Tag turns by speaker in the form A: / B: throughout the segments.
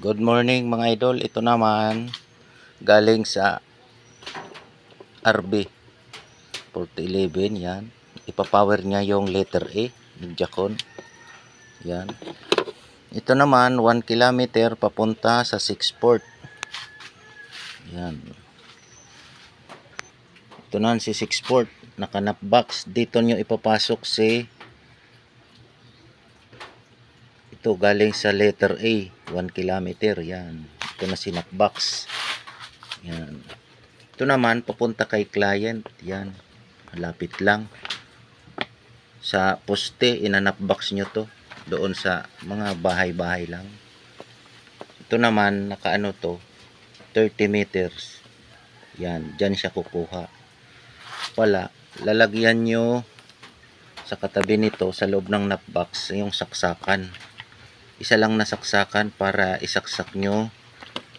A: Good morning mga idol. Ito naman galing sa RB 4011 yan. Ipapower niya yung letter A ng Jacon. Yan. Ito naman 1 kilometer papunta sa 6 port. Yan. Ito naman si 6 port. Nakanap box. Dito nyo ipapasok si ito galing sa letter A 1 kilometer. Yan. Ito na sinap box. Yan. Ito naman papunta kay client. Yan. Malapit lang. Sa poste, inanap box nyo to. Doon sa mga bahay-bahay lang. Ito naman, nakaano to, 30 meters. Yan, dyan siya kukuha. Pala, lalagyan nyo sa katabi nito, sa loob ng nap box, yung saksakan. Isa lang na saksakan para isaksak nyo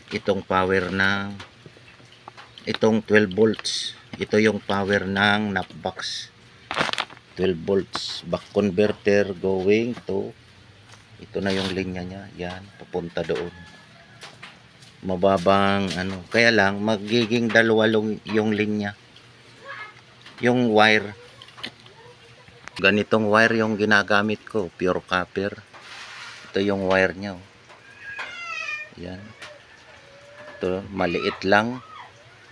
A: itong power ng itong 12 volts. Ito yung power ng nap box. 12 volts back converter going to ito na yung linya niya. Yan, papunta doon. Mababang ano, kaya lang magiging dalawa yung linya. Yung wire, ganitong wire yung ginagamit ko, pure copper. Ito yung wire niya. Yan. Ito, maliit lang.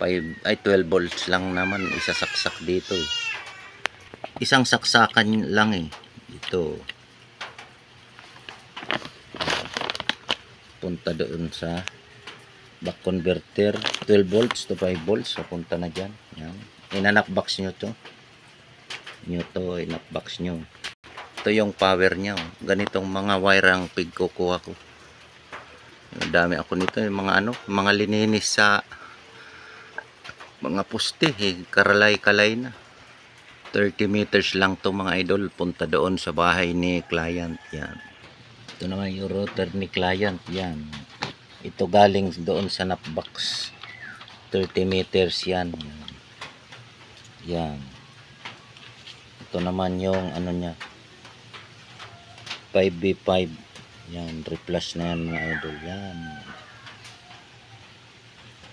A: 12 volts lang naman isasaksak dito. Isang saksakan lang ito. Punta doon sa back converter. 12 volts to 5 volts. So, punta na dyan. Yan. Inanap box nyo to. Inanap box nyo. Ito yung power nyo. Ganitong mga wire ang pigkukuha ko. Dami ako nito. Yung mga ano, mga lininis sa mga poste. Karalay-kalay na. 30 meters lang to mga idol. Punta doon sa bahay ni client. Yan. Ito naman yung router ni client. Yan. Ito galing doon sa nap box. 30 meters yan. Yan. Ito naman yung ano niya. 5V5. Yan. Replace na yan mga idol. Yan.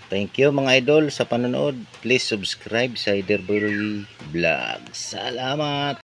A: Thank you mga idol sa panonood. Please subscribe sa Iderbury Vlog. Salamat!